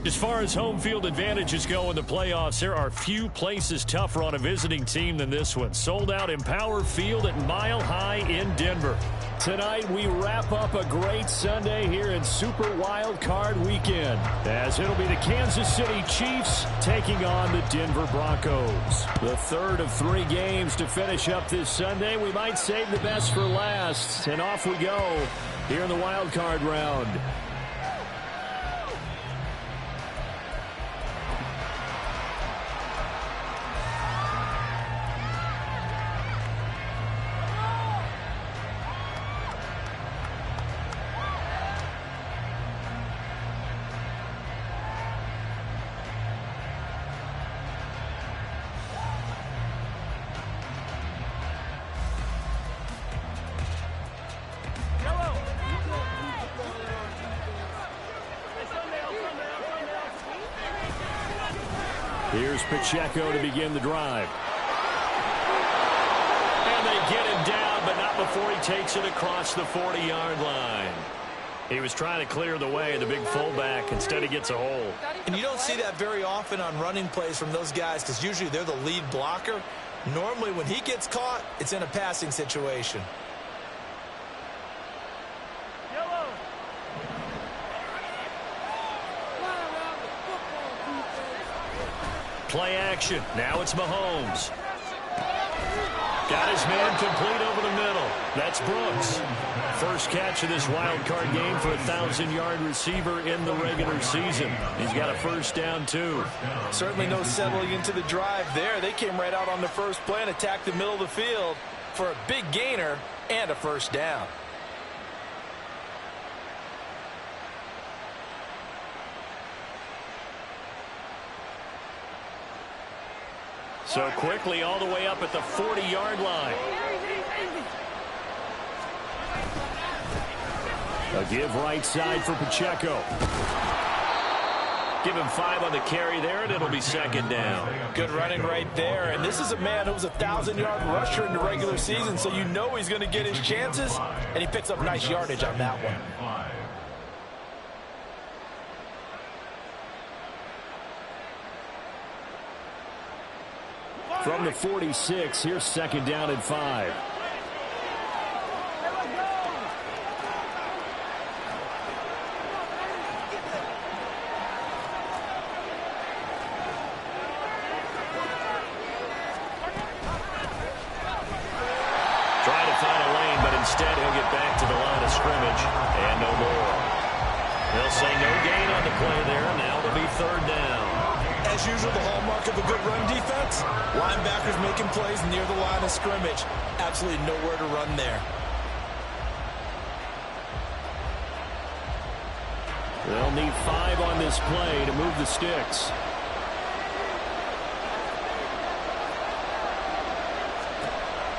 As far as home field advantages go in the playoffs, there are few places tougher on a visiting team than this one. Sold out Empower Field at Mile High in Denver. Tonight, we wrap up a great Sunday here in Super Wild Card Weekend, as it'll be the Kansas City Chiefs taking on the Denver Broncos. The third of 3 games to finish up this Sunday. We might save the best for last, and off we go here in the Wild Card round. Here's Pacheco to begin the drive. And they get him down, but not before he takes it across the 40-yard line. He was trying to clear the way, the big fullback. Instead, he gets a hole. And you don't see that very often on running plays from those guys because usually they're the lead blocker. Normally, when he gets caught, it's in a passing situation. Play action. Now it's Mahomes. Got his man complete over the middle. That's Brooks. First catch of this wild card game for a 1,000-yard receiver in the regular season. He's got a first down, too. Certainly no settling into the drive there. They came right out on the first play and attacked the middle of the field for a big gainer and a first down. So quickly all the way up at the 40-yard line. A give right side for Pacheco. Give him 5 on the carry there, and it'll be second down. Good running right there. And this is a man who was a 1,000-yard rusher in the regular season, so you know he's going to get his chances, and he picks up nice yardage on that one. From the 46, here's second down and 5. Trying to find a lane, but instead he'll get back to the line of scrimmage, and no more. They'll say no gain on the play there, and now it'll be third down. As usual, the hallmark of a good run defense, linebackers making plays near the line of scrimmage. Absolutely nowhere to run there. They'll need 5 on this play to move the sticks.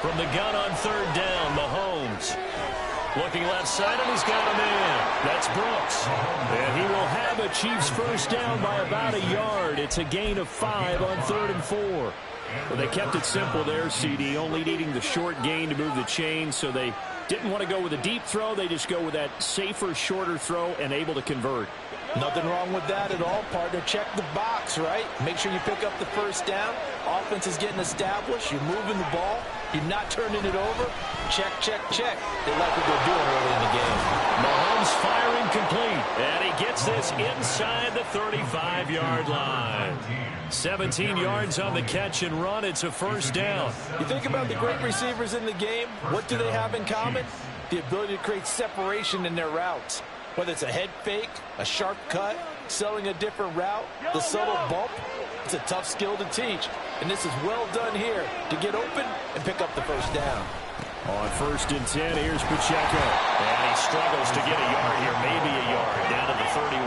From the gun on third down, Mahomes. Looking left side, and he's got a man. That's Brooks. And he will have a Chiefs first down by about a yard. It's a gain of 5 on 3rd and 4. Well, they kept it simple there, CD, only needing the short gain to move the chain, so they didn't want to go with a deep throw. They just go with that safer, shorter throw and able to convert. Nothing wrong with that at all, partner. Check the box, right? Make sure you pick up the first down. Offense is getting established. You're moving the ball. You're not turning it over. Check, check, check. They like what they're doing early in the game. Mahomes firing complete. And he gets this inside the 35-yard line. 17 yards on the catch and run. It's a first down. You think about the great receivers in the game. What do they have in common? The ability to create separation in their routes. Whether it's a head fake, a sharp cut, selling a different route, the subtle bump, it's a tough skill to teach. And this is well done here to get open and pick up the first down. On 1st and 10, here's Pacheco. And he struggles to get a yard here, maybe a yard, down to the 31.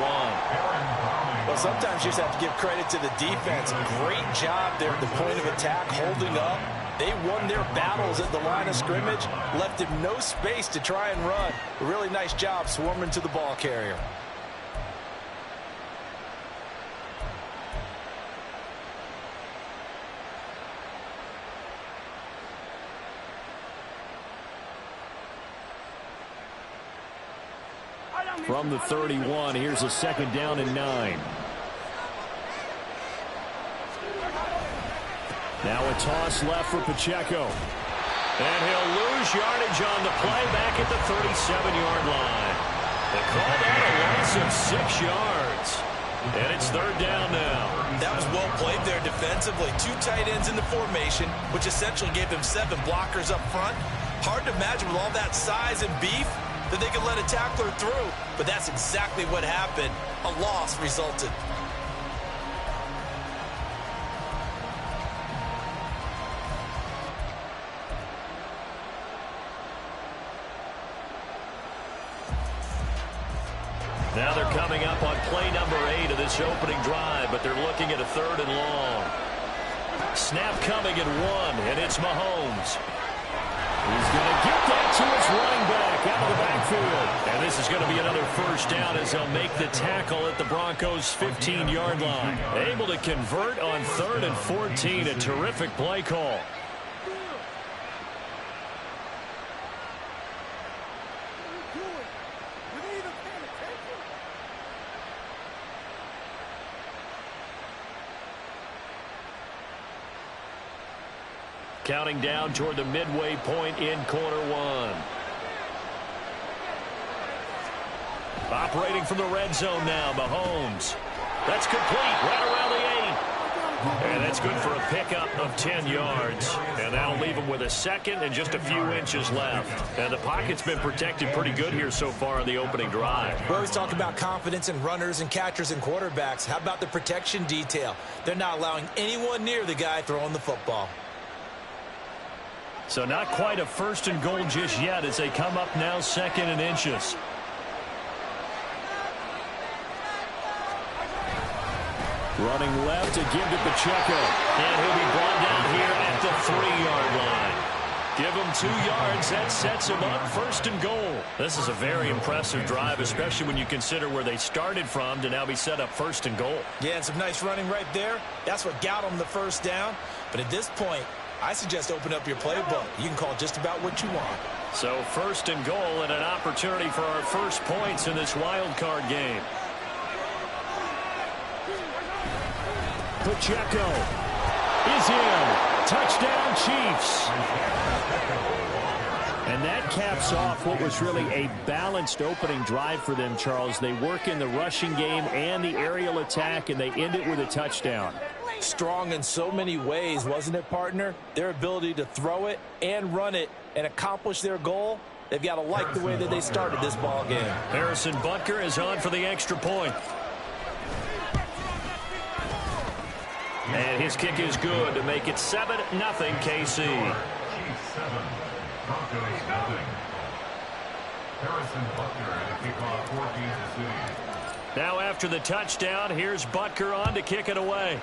Well, sometimes you just have to give credit to the defense. Great job there at the point of attack, holding up. They won their battles at the line of scrimmage, left him no space to try and run. A really nice job swarming to the ball carrier. From the 31, here's a second down and 9. Now a toss left for Pacheco. And he'll lose yardage on the play back at the 37-yard line. They call that a loss of 6 yards. And it's third down now. That was well played there defensively. 2 tight ends in the formation, which essentially gave them 7 blockers up front. Hard to imagine with all that size and beef that they could let a tackler through. But that's exactly what happened. A loss resulted. Now they're coming up on play number 8 of this opening drive, but they're looking at a 3rd and long. Snap coming at 1, and it's Mahomes. He's going to get that to his running back out of the backfield. And this is going to be another first down as they'll make the tackle at the Broncos' 15-yard line. Able to convert on 3rd and 14, a terrific play call. Counting down toward the midway point in quarter 1. Operating from the red zone now, Mahomes. That's complete, right around the 8. And that's good for a pickup of 10 yards. And that'll leave him with a 2nd and just a few inches left. And the pocket's been protected pretty good here so far in the opening drive. We always talk about confidence in runners and catchers and quarterbacks. How about the protection detail? They're not allowing anyone near the guy throwing the football. So not quite a 1st and goal just yet as they come up now 2nd and inches. Running left to give to Pacheco. And he'll be brought down here at the 3-yard line. Give him 2 yards. That sets him up 1st and goal. This is a very impressive drive, especially when you consider where they started from to now be set up 1st and goal. Yeah, and some nice running right there. That's what got them the first down. But at this point, I suggest open up your playbook. You can call just about what you want. So 1st and goal and an opportunity for our first points in this wild card game. Pacheco is in. Touchdown, Chiefs. And that caps off what was really a balanced opening drive for them, Charles. They work in the rushing game and the aerial attack, and they end it with a touchdown. Strong in so many ways, wasn't it, partner? Their ability to throw it and run it and accomplish their goal, they've got to like the way that they started this ball game. Harrison Butker is on for the extra point. And his kick is good to make it 7-0 KC. Now after the touchdown, here's Butker on to kick it away.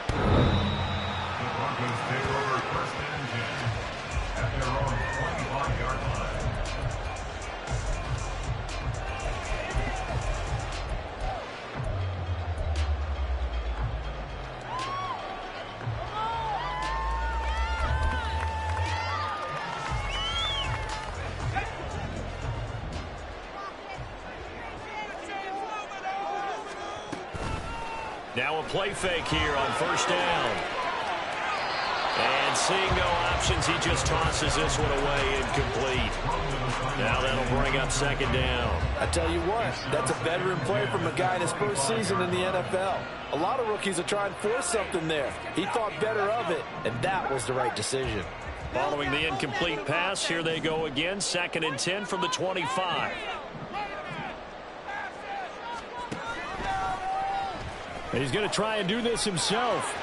The Broncos take over 1st and 10 at their own 25-yard line. Now a play fake here on 1st down. And seeing no options, he just tosses this one away incomplete. Now that'll bring up 2nd down. I tell you what, that's a veteran play from a guy in his first season in the NFL. A lot of rookies are trying to force something there. He thought better of it, and that was the right decision. Following the incomplete pass, here they go again. 2nd and 10 from the 25. And he's going to try and do this himself.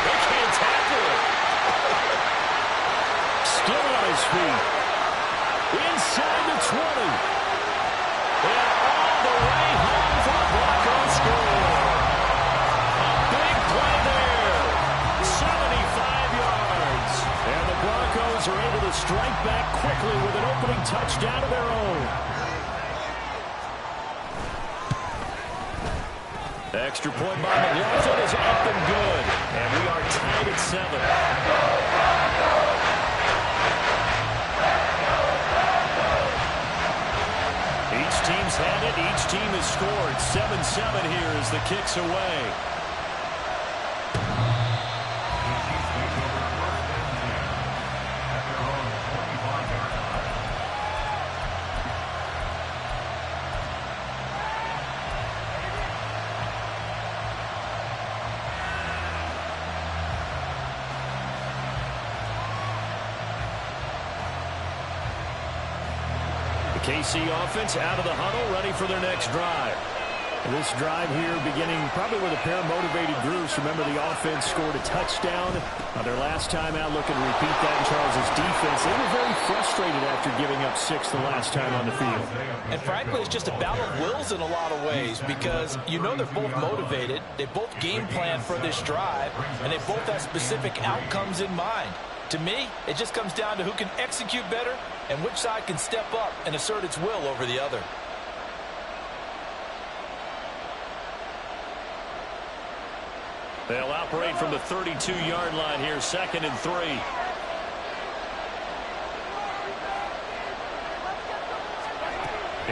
They can't tackle it. Still on his feet. Inside the 20. And all the way home for the Broncos score. A big play there. 75 yards. And the Broncos are able to strike back quickly with an opening touchdown of their own. Extra point by McLaughlin is up and good. And we are tied at 7. Each team's had it. Each team has scored. 7-7 here as the kick's away. The KC offense out of the huddle, ready for their next drive. And this drive here beginning probably with a pair of motivated groups. Remember, the offense scored a touchdown their last time out, looking to repeat that in Charles' defense. They were very frustrated after giving up 6 the last time on the field. And frankly, it's just a battle of wills in a lot of ways because you know they're both motivated. They both game plan for this drive, and they both have specific outcomes in mind. To me, it just comes down to who can execute better and which side can step up and assert its will over the other. They'll operate from the 32-yard line here, 2nd and 3.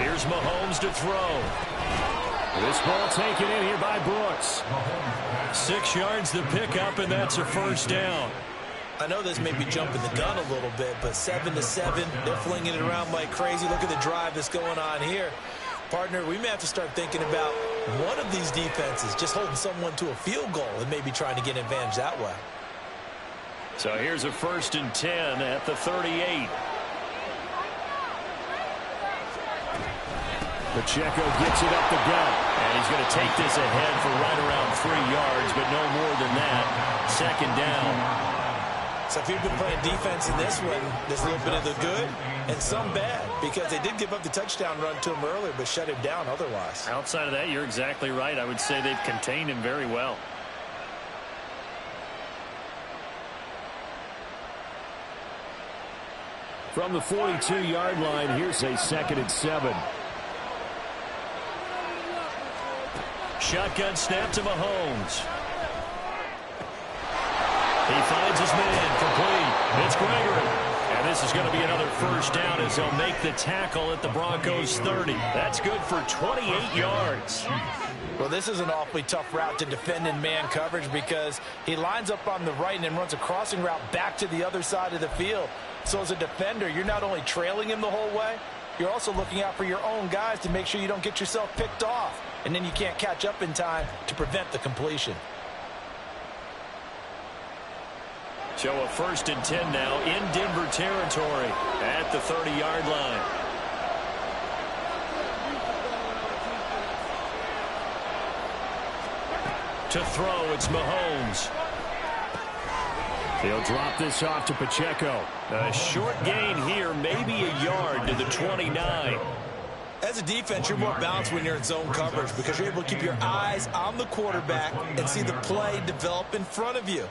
Here's Mahomes to throw. This ball taken in here by Brooks. 6 yards to pick up, and that's a first down. I know this may be jumping the gun a little bit, but 7-7, they're flinging it around like crazy. Look at the drive that's going on here. Partner, we may have to start thinking about one of these defenses just holding someone to a field goal and maybe trying to get an advantage that way. So here's a 1st and 10 at the 38. Pacheco gets it up the gut, and he's going to take this ahead for right around 3 yards, but no more than that. 2nd down. So if you've been playing defense in this one, there's a little bit of the good and some bad because they did give up the touchdown run to him earlier but shut him down otherwise. Outside of that, you're exactly right. I would say they've contained him very well. From the 42-yard line, here's a 2nd and 7. Shotgun snap to Mahomes. He finds his man complete. It's Gregory. And this is going to be another first down as he'll make the tackle at the Broncos 30. That's good for 28 yards. Well, this is an awfully tough route to defend in man coverage because he lines up on the right and then runs a crossing route back to the other side of the field. So as a defender, you're not only trailing him the whole way, you're also looking out for your own guys to make sure you don't get yourself picked off. And then you can't catch up in time to prevent the completion. So a 1st and 10 now in Denver territory at the 30-yard line. To throw, it's Mahomes. He'll drop this off to Pacheco. A short gain here, maybe a yard to the 29. As a defense, you're more balanced when you're in zone coverage because you're able to keep your eyes on the quarterback and see the play develop in front of you.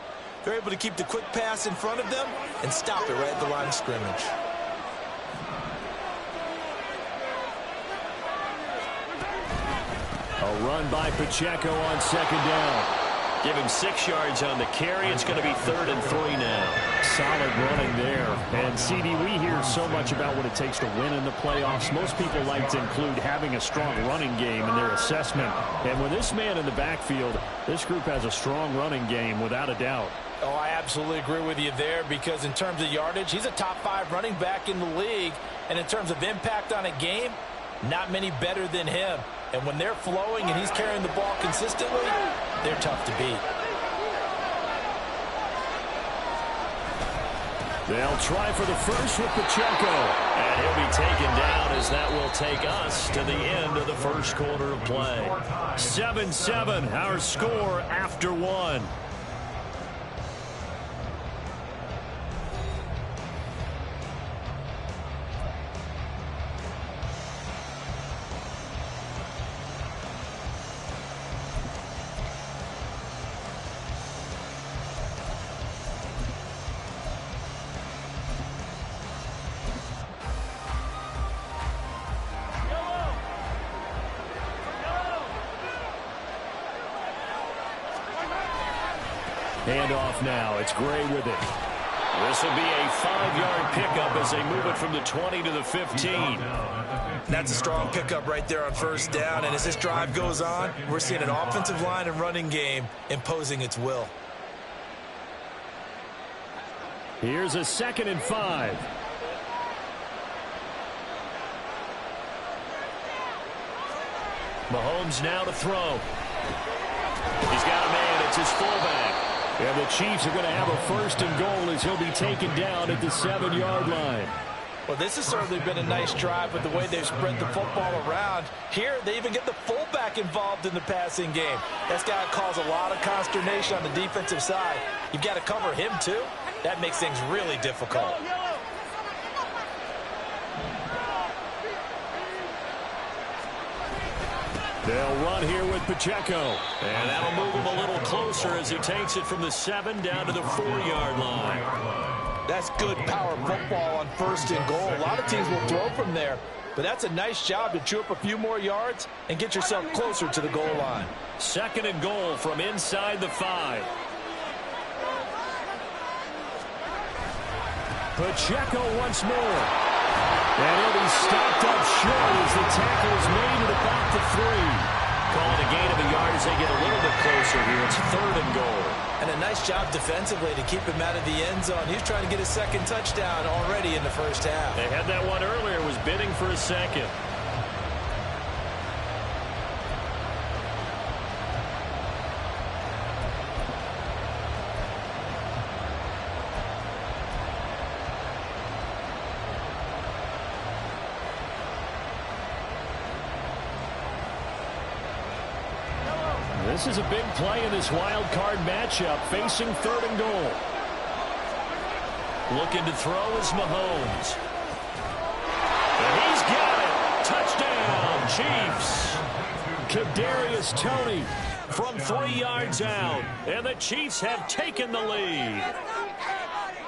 They're able to keep the quick pass in front of them and stop it right at the line of scrimmage. A run by Pacheco on 2nd down. Give him 6 yards on the carry. It's going to be 3rd and 3 now. Solid running there. And, CD, we hear so much about what it takes to win in the playoffs. Most people like to include having a strong running game in their assessment. And with this man in the backfield, this group has a strong running game without a doubt. Oh, I absolutely agree with you there because in terms of yardage, he's a top 5 running back in the league. And in terms of impact on a game, not many better than him. And when they're flowing and he's carrying the ball consistently, they're tough to beat. They'll try for the first with Pacheco. And he'll be taken down as that will take us to the end of the first quarter of play. 7-7, our score after 1. Handoff now. It's Gray with it. This will be a 5-yard pickup as they move it from the 20 to the 15. That's a strong pickup right there on 1st down. And as this drive goes on, we're seeing an offensive line and running game imposing its will. Here's a 2nd and 5. Mahomes now to throw. He's got a man. It's his fullback. And the Chiefs are going to have a 1st and goal as he'll be taken down at the 7-yard line. Well, this has certainly been a nice drive with the way they've spread the football around. Here, they even get the fullback involved in the passing game. That's got to cause a lot of consternation on the defensive side. You've got to cover him, too. That makes things really difficult. They'll run here with Pacheco. And that'll move him a little closer as he takes it from the 7 down to the 4-yard line. That's good power football on 1st and goal. A lot of teams will throw from there, but that's a nice job to chew up a few more yards and get yourself closer to the goal line. 2nd and goal from inside the 5. Pacheco once more. And he'll be stopped up short as the tackle is made at about the 3. Call it a gain of a yard as they get a little bit closer here. It's 3rd and goal. And a nice job defensively to keep him out of the end zone. He's trying to get his 2nd touchdown already in the 1st half. They had that one earlier, was bidding for a 2nd. This is a big play in this wild card matchup, facing 3rd and goal. Looking to throw is Mahomes. And he's got it. Touchdown, Chiefs. Kadarius Toney from 3 yards out. And the Chiefs have taken the lead.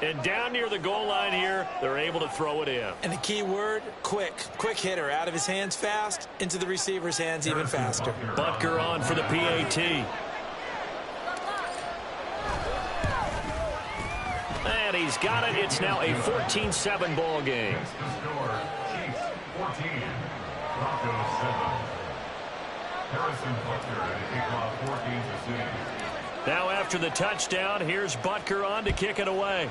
And down near the goal line here, they're able to throw it in. And the key word, quick. Quick hitter, out of his hands fast, into the receiver's hands even faster. Butker on for the PAT. And he's got it. It's now a 14-7 ball game. Chiefs 14, Broncos 7. Harrison Butker to kick off 14-6. Now after the touchdown, here's Butker on to kick it away.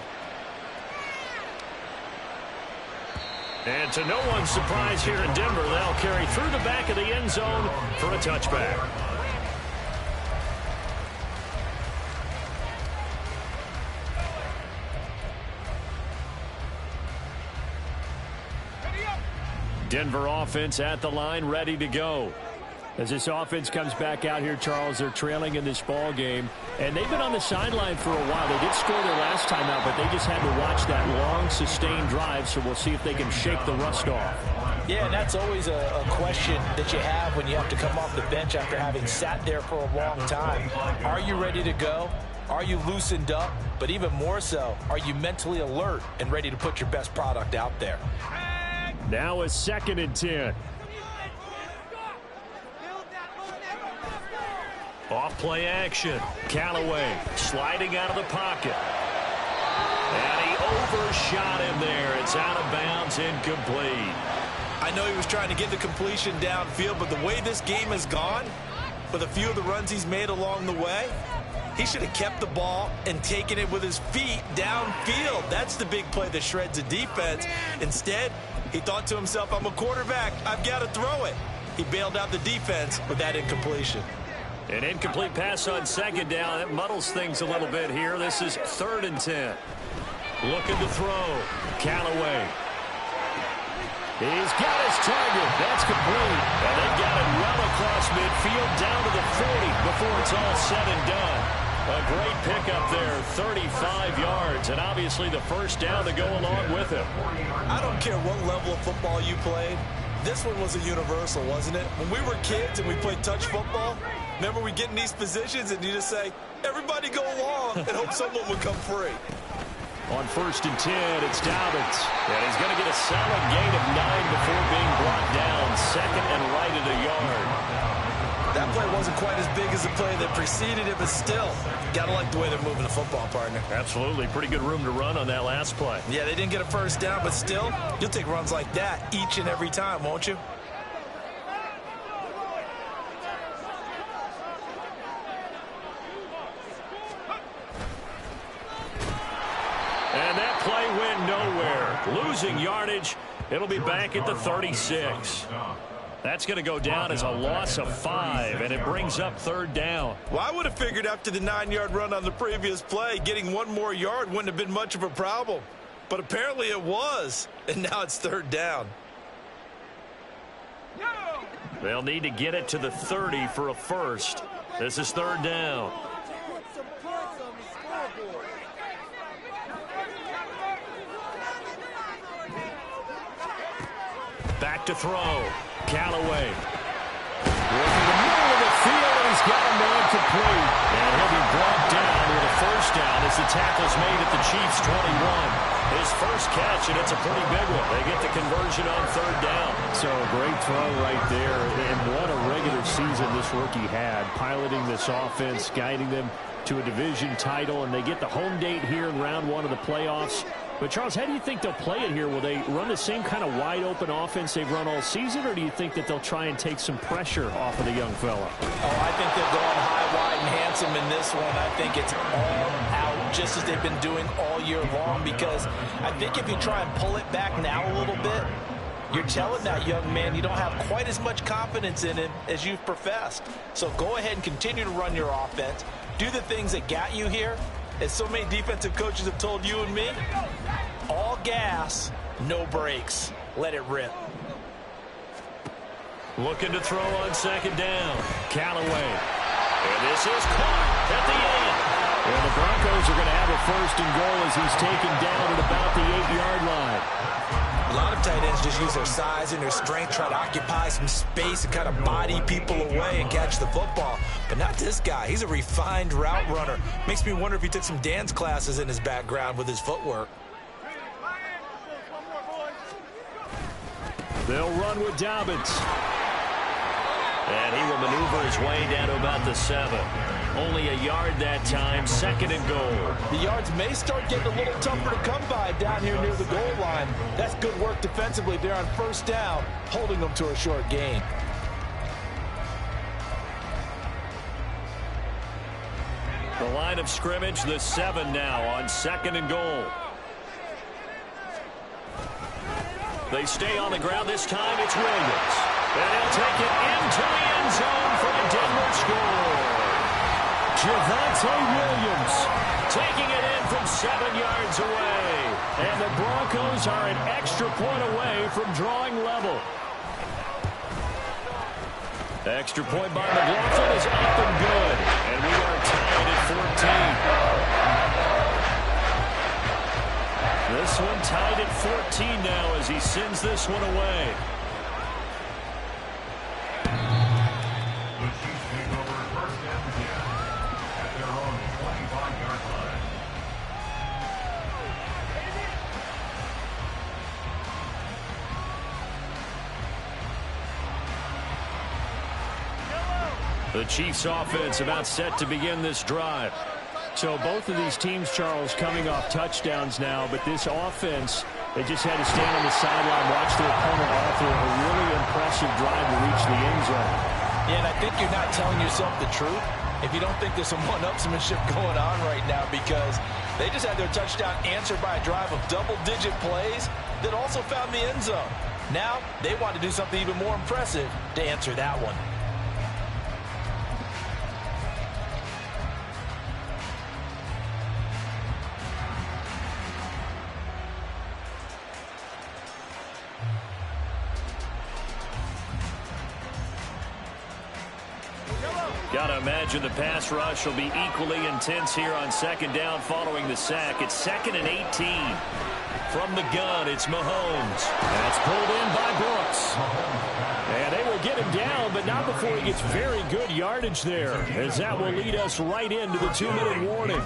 And to no one's surprise here in Denver, they'll carry through the back of the end zone for a touchback. Denver offense at the line, ready to go. As this offense comes back out here, Charles, they're trailing in this ball game. And they've been on the sideline for a while. They did score their last time out, but they just had to watch that long, sustained drive. So we'll see if they can shake the rust off. Yeah, and that's always a question that you have when you have to come off the bench after having sat there for a long time. Are you ready to go? Are you loosened up? But even more so, are you mentally alert and ready to put your best product out there? Now a 2nd and 10. Off play action. Callaway sliding out of the pocket. And he overshot him there. It's out of bounds, incomplete. I know he was trying to get the completion downfield, but the way this game has gone, with a few of the runs he's made along the way, he should have kept the ball and taken it with his feet downfield. That's the big play that shreds a defense. Instead, he thought to himself, I'm a quarterback. I've got to throw it. He bailed out the defense with that incompletion. An incomplete pass on 2nd down. That muddles things a little bit here. This is 3rd and 10. Looking to throw. Callaway. He's got his target. That's complete. And they got it well across midfield down to the 40 before it's all said and done. A great pickup there, 35 yards, and obviously the 1st down to go along with it. I don't care what level of football you played. This one was a universal, wasn't it? When we were kids and we played touch football, remember we get in these positions and you just say, everybody go along and hope someone would come free. On 1st and 10, it's Dobbins. And he's going to get a solid gain of 9 before being brought down. 2nd and right at a yard. That play wasn't quite as big as the play that preceded it, but still, gotta like the way they're moving the football, partner. Absolutely. Pretty good room to run on that last play. Yeah, they didn't get a 1st down, but still, you'll take runs like that each and every time, won't you? And that play went nowhere. Losing yardage. It'll be back at the 36. That's going to go down as a loss of 5, and it brings up 3rd down. Well, I would have figured after the 9-yard run on the previous play, getting 1 more yard wouldn't have been much of a problem. But apparently it was, and now it's third down. They'll need to get it to the 30 for a first. This is third down. Back to throw. Callaway. Working the middle of the field, and he's got a man complete. And he'll be brought down with a first down as the tackle's made at the Chiefs' 21. His first catch, and it's a pretty big one. They get the conversion on third down. So a great throw right there. And what a regular season this rookie had, piloting this offense, guiding them to a division title, and they get the home date here in round one of the playoffs. But, Charles, how do you think they'll play it here? Will they run the same kind of wide-open offense they've run all season, or do you think that they'll try and take some pressure off of the young fella? Oh, I think they're going high, wide, and handsome in this one. I think it's all out, just as they've been doing all year long, because I think if you try and pull it back now a little bit, you're telling that young man you don't have quite as much confidence in him as you've professed. So go ahead and continue to run your offense. Do the things that got you here. As so many defensive coaches have told you and me, all gas, no brakes. Let it rip. Looking to throw on second down. Callaway. And this is caught at the end. And the Broncos are going to have a first and goal as he's taken down at about the 8-yard line. A lot of tight ends just use their size and their strength, try to occupy some space and kind of body people away and catch the football. But not this guy. He's a refined route runner. Makes me wonder if he took some dance classes in his background with his footwork. They'll run with Dobbins. And he will maneuver his way down to about the 7. Only a yard that time, second and goal. The yards may start getting a little tougher to come by down here near the goal line. That's good work defensively there on first down, holding them to a short gain. The line of scrimmage, the 7 now on second and goal. They stay on the ground this time. It's Williams. And he'll take it into the end zone for the Denver score. Javonte Williams taking it in from 7 yards away. And the Broncos are an extra point away from drawing level. The extra point by McLaughlin is up and good. And we are tied at 14. This one tied at 14 now as he sends this one away. The Chiefs offense about set to begin this drive. So both of these teams, Charles, coming off touchdowns now, but this offense, they just had to stand on the sideline, watch their opponent author a really impressive drive to reach the end zone. Yeah, and I think you're not telling yourself the truth if you don't think there's some one-upsmanship going on right now, because they just had their touchdown answered by a drive of double-digit plays that also found the end zone. Now they want to do something even more impressive to answer that one. Got to imagine the pass rush will be equally intense here on second down following the sack. It's 2nd and 18. From the gun, it's Mahomes. That's pulled in by Brooks. And they will get him down, but not before he gets very good yardage there, as that will lead us right into the 2-minute warning.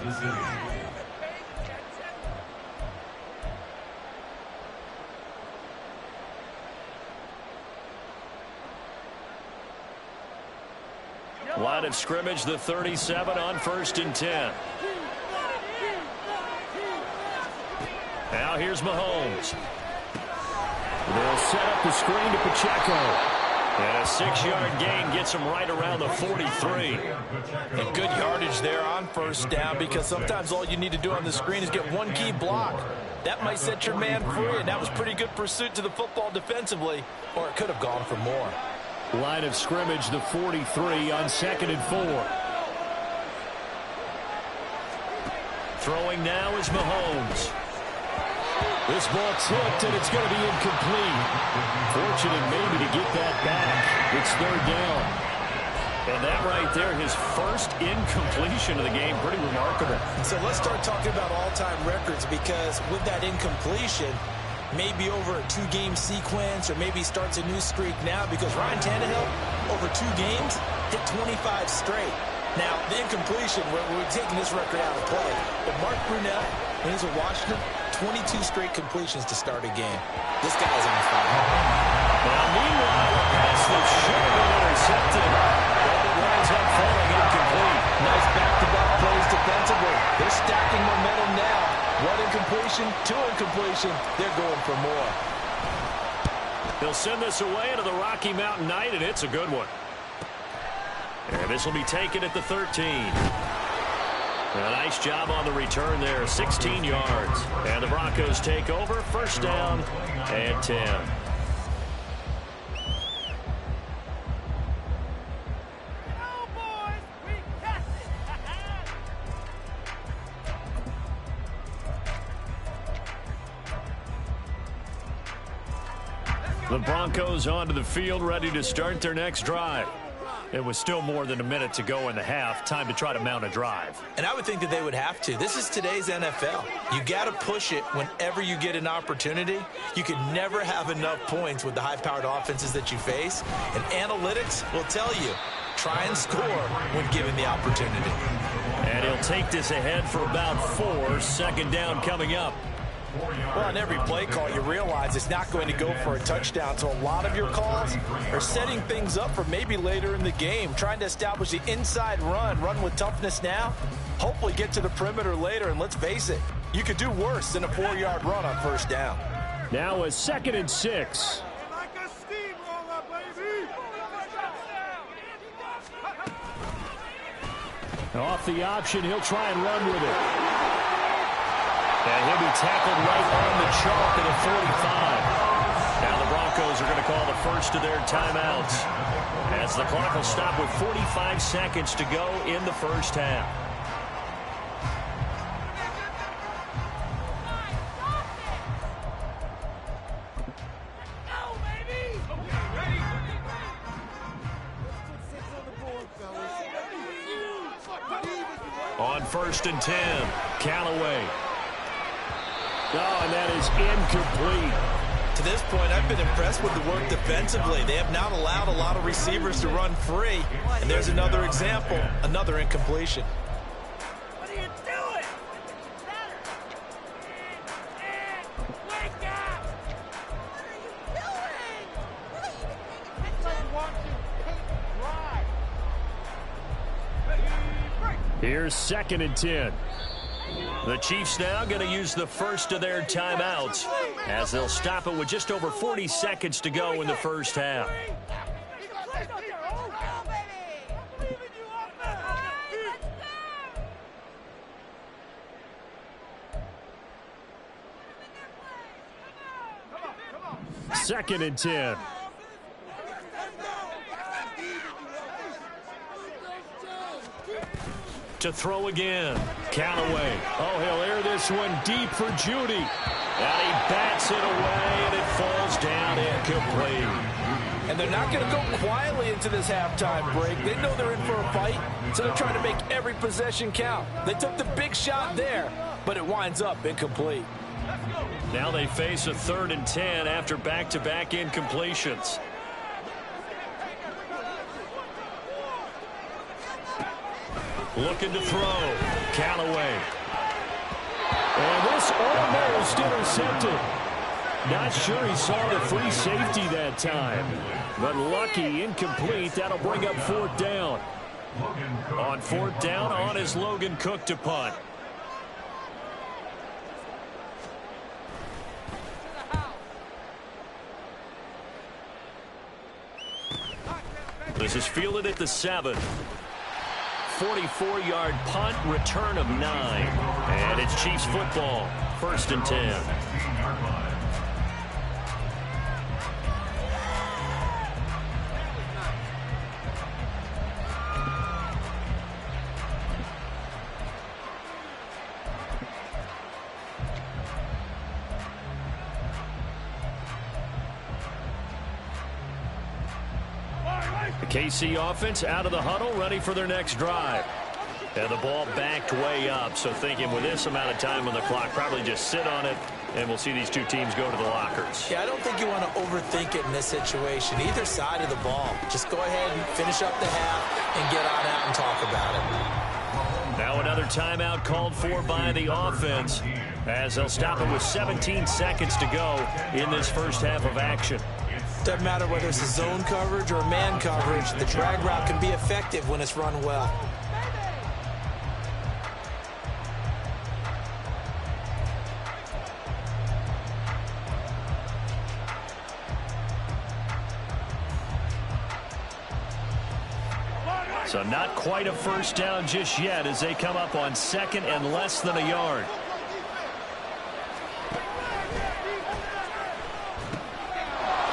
Line of scrimmage, the 37 on 1st and 10. Now here's Mahomes. They'll set up the screen to Pacheco. And a 6-yard gain gets him right around the 43. And good yardage there on first down, because sometimes all you need to do on the screen is get one key block. That might set your man free, and that was pretty good pursuit to the football defensively, or it could have gone for more. Line of scrimmage, the 43 on 2nd and 4. Throwing now is Mahomes. This ball tipped, and it's going to be incomplete. Fortunate maybe to get that back. It's third down. And that right there, his first incompletion of the game, pretty remarkable. So let's start talking about all-time records, because with that incompletion, maybe over a 2-game sequence, or maybe starts a new streak now, because Ryan Tannehill, over 2 games, hit 25 straight. Now, the incompletion, we're taking this record out of play. But Mark Brunell, when he's with Washington, 22 straight completions to start a game. This guy's on fire. Now, meanwhile, a pass that should have been intercepted, but it winds up falling incomplete. Nice back-to-back plays defensively. They're stacking momentum now. 1 incompletion, 2 incompletion. They're going for more. They'll send this away into the Rocky Mountain Night, and it's a good one. And this will be taken at the 13. A nice job on the return there, 16 yards. And the Broncos take over, first down and 10. The Broncos onto the field, ready to start their next drive. It was still more than a minute to go in the half. Time to try to mount a drive. And I would think that they would have to. This is today's NFL. You got to push it whenever you get an opportunity. You can never have enough points with the high-powered offenses that you face. And analytics will tell you, try and score when given the opportunity. And he'll take this ahead for about 4. Second down coming up. Well, on every play call, you realize it's not going to go for a touchdown. So a lot of your calls are setting things up for maybe later in the game, trying to establish the inside run with toughness now, hopefully get to the perimeter later. And let's face it, you could do worse than a 4-yard run on first down. Now a 2nd and 6. Off the option, he'll try and run with it. And he'll be tackled right on the chalk at the 45. Now the Broncos are going to call the first of their timeouts, as the clock will stop with 45 seconds to go in the first half. On 1st and 10, Callaway. Oh, and that is incomplete. To this point, I've been impressed with the work defensively. They have not allowed a lot of receivers to run free. And there's another example, another incompletion. What are you doing? Wake up! What are you doing? Here's 2nd and 10. The Chiefs now going to use the first of their timeouts, as they'll stop it with just over 40 seconds to go in the first half. Second and 10. To throw again. Callaway. Oh, he'll air this one deep for Judy. And he bats it away, and it falls down incomplete. And they're not going to go quietly into this halftime break. They know they're in for a fight, so they're trying to make every possession count. They took the big shot there, but it winds up incomplete. Now they face a 3rd and 10 after back-to-back incompletions. Looking to throw. Callaway. And this almost intercepted. Not sure he saw the free safety that time. But lucky, incomplete. That'll bring up 4th down. On 4th down, on is Logan Cook to punt. This is fielded at the 7. 44-yard punt, return of 9. And it's Chiefs football, 1st and 10. The KC offense out of the huddle, ready for their next drive. And the ball backed way up, so thinking with this amount of time on the clock, probably just sit on it, and we'll see these two teams go to the lockers. Yeah, I don't think you want to overthink it in this situation. Either side of the ball. Just go ahead and finish up the half and get on out and talk about it. Now another timeout called for by the offense, as they'll stop it with 17 seconds to go in this first half of action. Doesn't matter whether it's a zone coverage or man coverage, the drag route can be effective when it's run well. So not quite a first down just yet as they come up on second and less than a yard.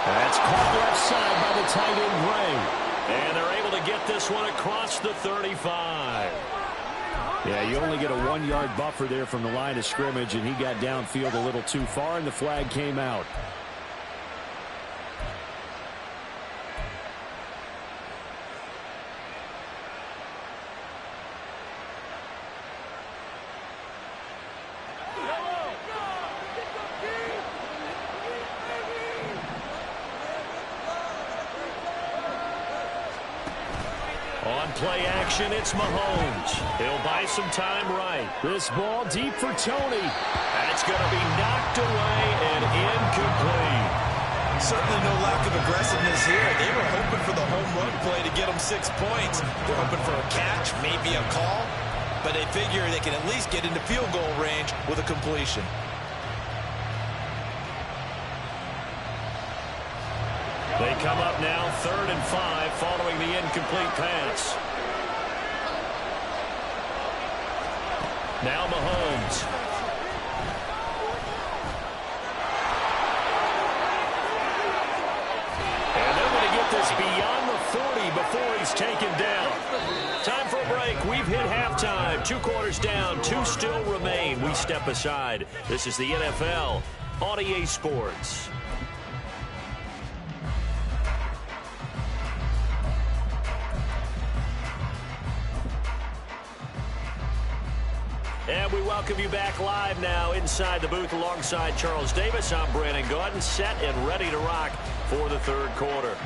That's caught left side by the tight end Gray. And they're able to get this one across the 35. Yeah, you only get a 1-yard buffer there from the line of scrimmage, and he got downfield a little too far, and the flag came out. On play action, it's Mahomes. He'll buy some time right. This ball deep for Tony. That's going to be knocked away and incomplete. Certainly no lack of aggressiveness here. They were hoping for the home run play to get them 6 points. They're hoping for a catch, maybe a call, but they figure they can at least get into field goal range with a completion. They come up now 3rd and 5 following the incomplete pass. Now Mahomes. And they're going to get this beyond the 40 before he's taken down. Time for a break. We've hit halftime. 2 quarters down. 2 still remain. We step aside. This is the NFL on EA Sports. And we welcome you back live now inside the booth alongside Charles Davis. I'm Brandon Gaudin, set and ready to rock for the 3rd quarter.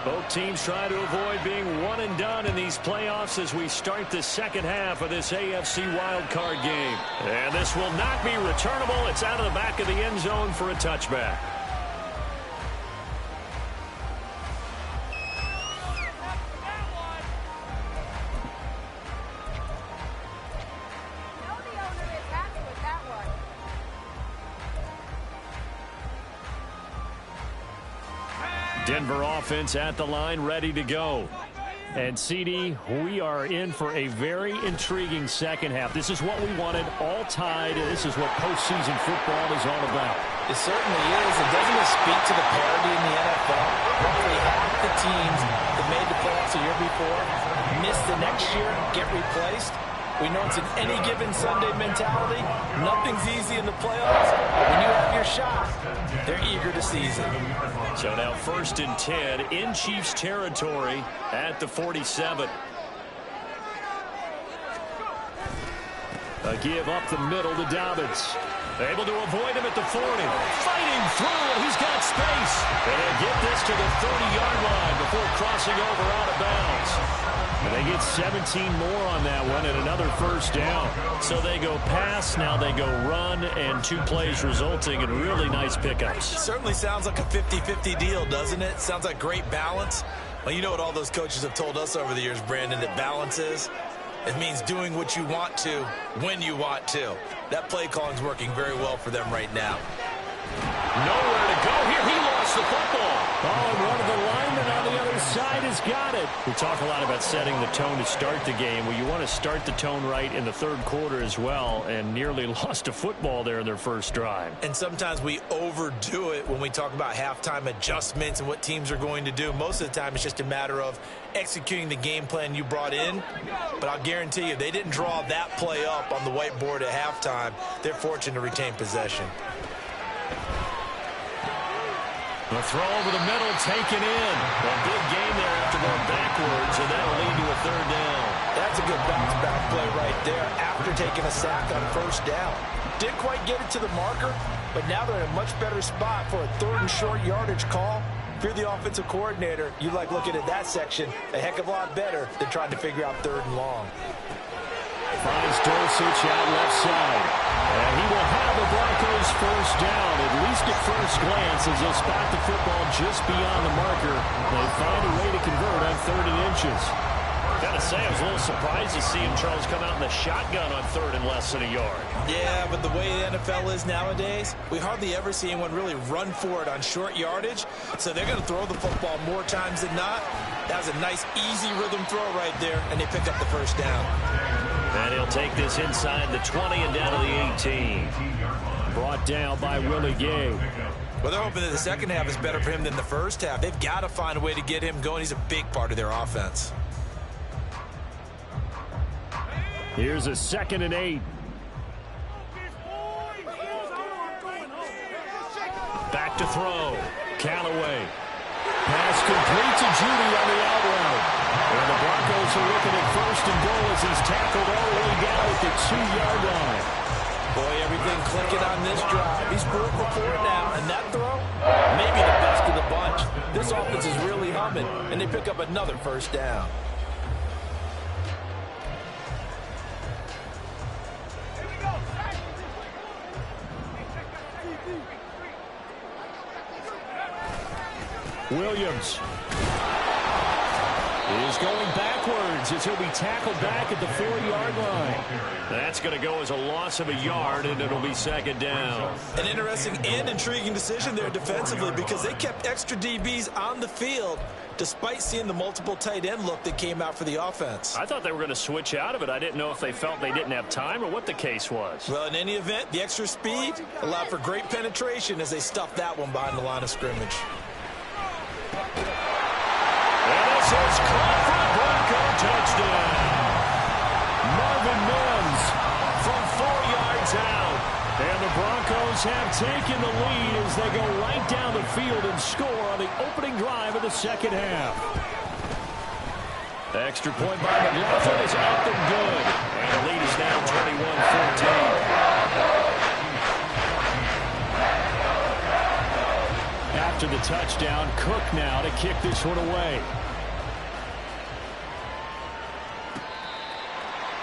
Both teams try to avoid being one and done in these playoffs as we start the second half of this AFC wildcard game. And this will not be returnable. It's out of the back of the end zone for a touchback. Denver offense at the line, ready to go. And, CD, we are in for a very intriguing second half. This is what we wanted, all tied. This is what postseason football is all about. It certainly is. And doesn't it speak to the parity in the NFL? Roughly half the teams that made the playoffs a year before miss the next year, get replaced. We know it's an any given Sunday mentality. Nothing's easy in the playoffs. When you have your shot, they're eager to seize it. So now 1st and 10 in Chiefs territory at the 47. A give up the middle to Dobbins. Able to avoid him at the 40. Fighting through, and he's got space. And they'll get this to the 30-yard line before crossing over out of bounds. And they get 17 more on that one and another first down. So they go pass, now they go run, and 2 plays resulting in really nice pickups. Certainly sounds like a 50-50 deal, doesn't it? Sounds like great balance. Well, you know what all those coaches have told us over the years, Brandon, that balance is? It means doing what you want to when you want to. That play calling's working very well for them right now. Nowhere to go here. He lost the football. Oh, and one of the linemen on the other side has got it. We talk a lot about setting the tone to start the game. Well, you want to start the tone right in the third quarter as well, and nearly lost a football there in their first drive. And sometimes we overdo it when we talk about halftime adjustments and what teams are going to do. Most of the time, it's just a matter of executing the game plan you brought in. But I'll guarantee you, they didn't draw that play up on the whiteboard at halftime. They're fortunate to retain possession. The throw over the middle, taken in. A big gain there after going backwards, and that'll lead to a third down. That's a good bounce-back play right there after taking a sack on first down. Didn't quite get it to the marker, but now they're in a much better spot for a third and short yardage call. If you're the offensive coordinator, you like looking at that section a heck of a lot better than trying to figure out third and long. Finds Deuce out left side. And he will have the Broncos first down, at least at first glance, as they'll spot the football just beyond the marker. They find a way to convert on 3rd and inches. Gotta say, I was a little surprised to see him, Charles, come out in the shotgun on 3rd and less than a yard. Yeah, but the way the NFL is nowadays, we hardly ever see anyone really run for it on short yardage. So they're going to throw the football more times than not. That was a nice, easy rhythm throw right there, and they pick up the first down. And he'll take this inside the 20 and down to the 18. Brought down by Willie Gay. Well, they're hoping that the second half is better for him than the first half. They've got to find a way to get him going. He's a big part of their offense. Here's a 2nd and 8. Back to throw. Callaway. Pass complete to Judy on the out route. And the Broncos are looking at 1st and goal as he's tackled all the way down at the 2-yard line. Boy, everything clicking on this drive. He's broke before now, and that throw, maybe the best of the bunch. This offense is really humming, and they pick up another first down. Williams is going backwards as he'll be tackled back at the 4-yard line. That's going to go as a loss of a yard, and it'll be 2nd down. An interesting and intriguing decision there defensively because they kept extra DBs on the field despite seeing the multiple tight end look that came out for the offense. I thought they were going to switch out of it. I didn't know if they felt they didn't have time or what the case was. Well, in any event, the extra speed allowed for great penetration as they stuffed that one behind the line of scrimmage. And this is caught for a Bronco touchdown. Marvin Mims From 4 yards out. and the Broncos have taken the lead as they go right down the field and score on the opening drive of the second half. Extra point by McLaughlin is up and good. And the lead is now 21-14. After the touchdown, Cook now to kick this one away.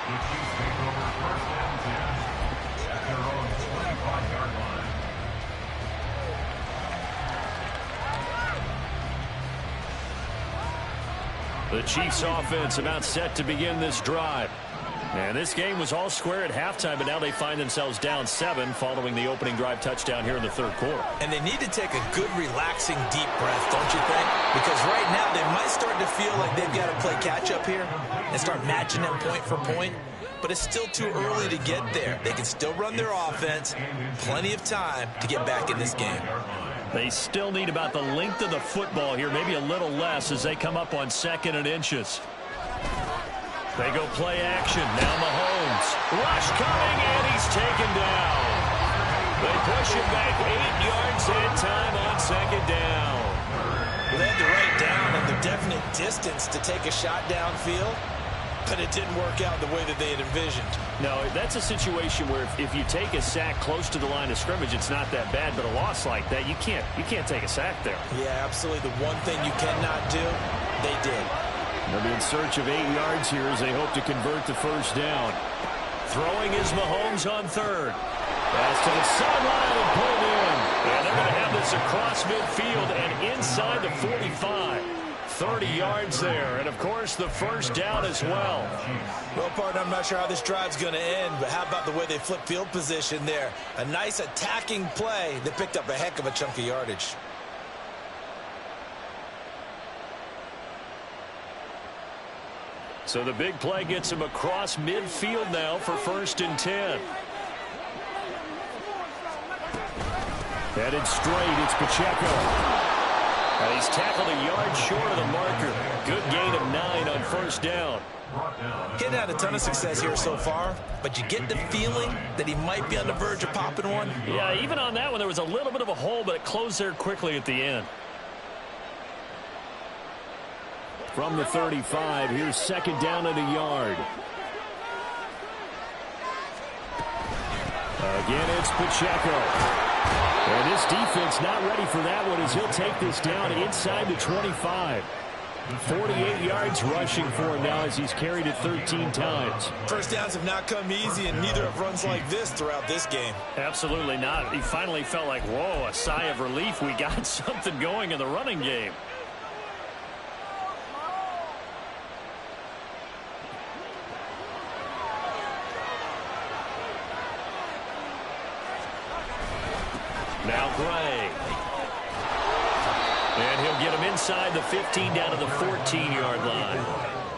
The Chiefs take over 1st and 10 at their own 25-yard line. The Chiefs offense about set to begin this drive. And this game was all square at halftime, but now they find themselves down 7 following the opening drive touchdown here in the 3rd quarter. And they need to take a good, relaxing, deep breath, don't you think? Because right now they might start to feel like they've got to play catch-up here and start matching them point for point. But it's still too early to get there. They can still run their offense. Plenty of time to get back in this game. They still need about the length of the football here, maybe a little less as they come up on 2nd and inches. They go play action. Now Mahomes. Rush coming, and he's taken down. They push him back 8 yards that time on 2nd down. Well, they had to write down on the definite distance to take a shot downfield, but it didn't work out the way that they had envisioned. No, that's a situation where if you take a sack close to the line of scrimmage, it's not that bad, but a loss like that, you can't take a sack there. Yeah, absolutely. The one thing you cannot do, they did. They'll be in search of 8 yards here as they hope to convert the first down. Throwing is Mahomes on 3rd. Pass to the sideline and pulled in. And they're going to have this across midfield and inside the 45. 30 yards there. And, of course, the first down as well. Well, partner, I'm not sure how this drive's going to end, but how about the way they flip field position there? A nice attacking play that picked up a heck of a chunk of yardage. So the big play gets him across midfield now for 1st and 10. Headed straight, it's Pacheco. And he's tackled a yard short of the marker. Good gain of 9 on 1st down. He hadn't had a ton of success here so far, but you get the feeling that he might be on the verge of popping one. Yeah, even on that one, there was a little bit of a hole, but it closed there quickly at the end. From the 35, here's 2nd down and a yard. Again, it's Pacheco. And this defense not ready for that one as he'll take this down inside the 25. 48 yards rushing for him now as he's carried it 13 times. First downs have not come easy, and neither have runs like this throughout this game. Absolutely not. He finally felt like, whoa, a sigh of relief. We got something going in the running game. Now Gray. And he'll get him inside the 15 down to the 14-yard line.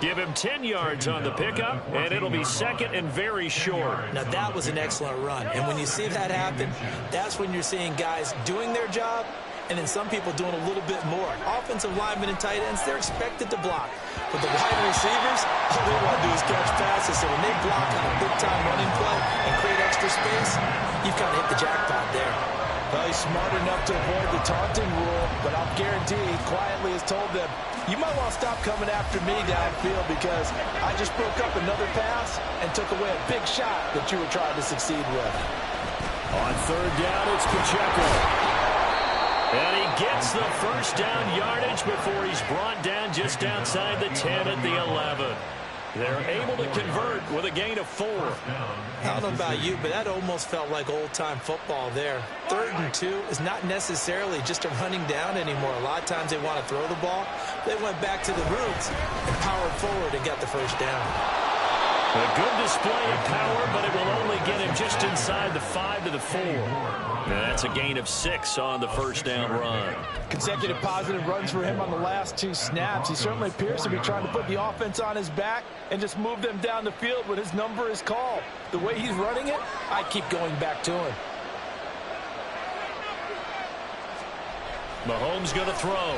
Give him 10 yards on the pickup, and it'll be 2nd and very short. Now, that was an excellent run. And when you see that happen, that's when you're seeing guys doing their job and then some people doing a little bit more. Offensive linemen and tight ends, they're expected to block. But the wide receivers, all they want to do is catch passes. So when they block on a big-time running play and create extra space, you've kind of hit the jackpot there. Well, he's smart enough to avoid the taunting rule, but I'll guarantee he quietly has told them, you might want to stop coming after me downfield because I just broke up another pass and took away a big shot that you were trying to succeed with. On 3rd down, it's Pacheco. And he gets the 1st down yardage before he's brought down just outside the 10 at the 11. They're able to convert with a gain of 4. I don't know about you, but that almost felt like old-time football there. 3rd and 2 is not necessarily just a running down anymore. A lot of times they want to throw the ball. They went back to the roots and powered forward and got the 1st down. A good display of power, but it will only get him just inside the 5 to the 4. And that's a gain of 6 on the 1st down run. Consecutive positive runs for him on the last 2 snaps. He certainly appears to be trying to put the offense on his back and just move them down the field when his number is called. The way he's running it, I keep going back to him. Mahomes going to throw.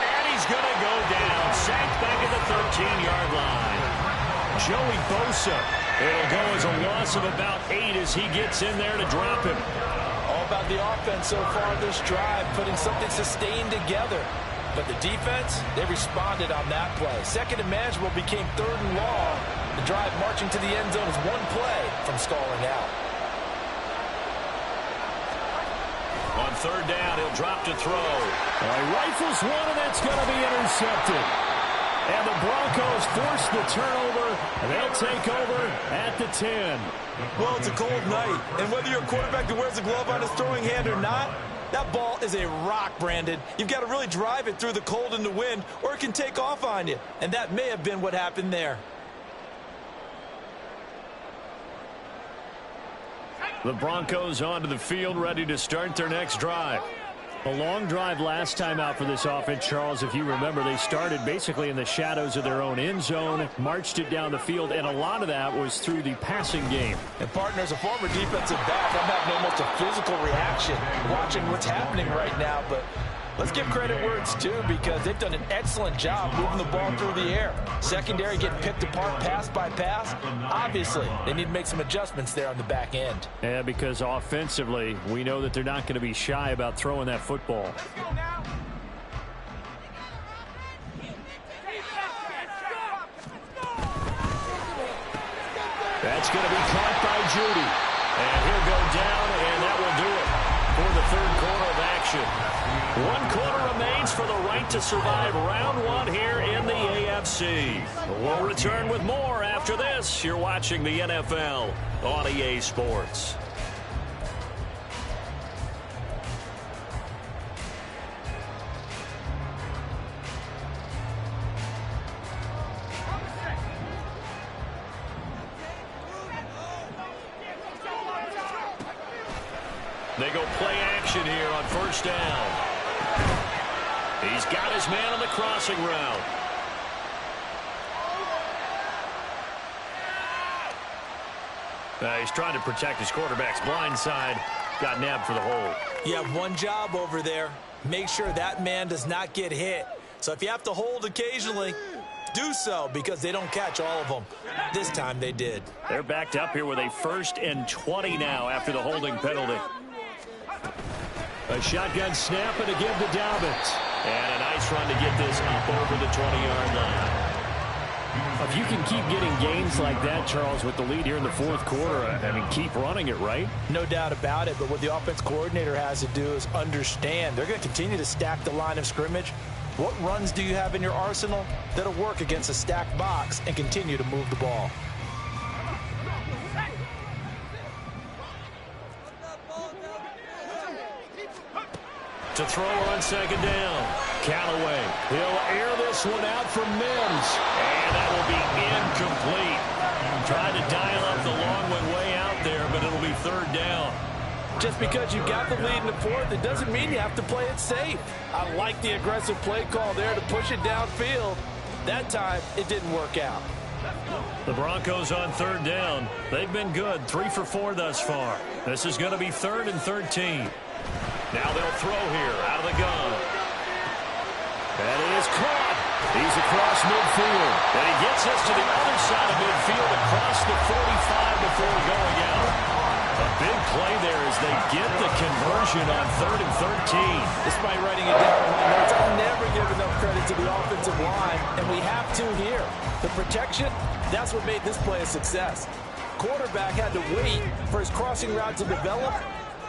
And he's going to go down. Sacked back at the 13-yard line. Joey Bosa. It'll go as a loss of about 8 as he gets in there to drop him. All about the offense so far this drive, putting something sustained together. But the defense, they responded on that play. 2nd and manageable became 3rd and long. The drive marching to the end zone is 1 play from stalling out. On 3rd down, he'll drop to throw. He rifles one, and that's going to be intercepted. And the Broncos force the turnover, and they'll take over at the 10. Well, it's a cold night, and whether you're a quarterback that wears a glove on his throwing hand or not, that ball is a rock, Brandon. You've got to really drive it through the cold and the wind, or it can take off on you. And that may have been what happened there. The Broncos onto the field, ready to start their next drive. A long drive last time out for this offense, Charles. If you remember, they started basically in the shadows of their own end zone, marched it down the field, and a lot of that was through the passing game. And partner, as a former defensive back, I'm having almost a physical reaction watching what's happening right now. But let's give credit where it's due because they've done an excellent job moving the ball through the air. Secondary getting picked apart pass by pass. Obviously, they need to make some adjustments there on the back end. Yeah, because offensively, we know that they're not going to be shy about throwing that football. That's going to be caught by Judy. And he'll go down, and that will do it for the 3rd quarter of action. 1 quarter remains for the right to survive round 1 here in the AFC. We'll return with more after this. You're watching the NFL on EA Sports. They go play action here on 1st down. He's got his man on the crossing route. He's trying to protect his quarterback's blind side. Got nabbed for the hold. You have one job over there. Make sure that man does not get hit. So if you have to hold occasionally, do so, because they don't catch all of them. This time they did. They're backed up here with a 1st and 20 now after the holding penalty. A shotgun snap and a give to Dobbins. And a nice run to get this up over the 20-yard line. If you can keep getting gains like that, Charles, with the lead here in the 4th quarter, I mean, keep running it, right? No doubt about it, but what the offense coordinator has to do is understand they're going to continue to stack the line of scrimmage. What runs do you have in your arsenal that'll work against a stacked box and continue to move the ball? To throw on 2nd down. Callaway. He'll air this one out for Mims. And that will be incomplete. Trying to dial up the long one way out there, but it'll be 3rd down. Just because you got the lead in the 4th, it doesn't mean you have to play it safe. I like the aggressive play call there to push it downfield. That time, it didn't work out. The Broncos on 3rd down. They've been good, 3 for 4 thus far. This is going to be 3rd and 13. Now they'll throw here out of the gun. That is caught. He's across midfield. And he gets us to the other side of midfield across the 45 before going out. A big play there as they get the conversion on 3rd and 13. Despite writing it down in my notes, I'll never give enough credit to the offensive line, and we have to here. The protection, that's what made this play a success. Quarterback had to wait for his crossing route to develop,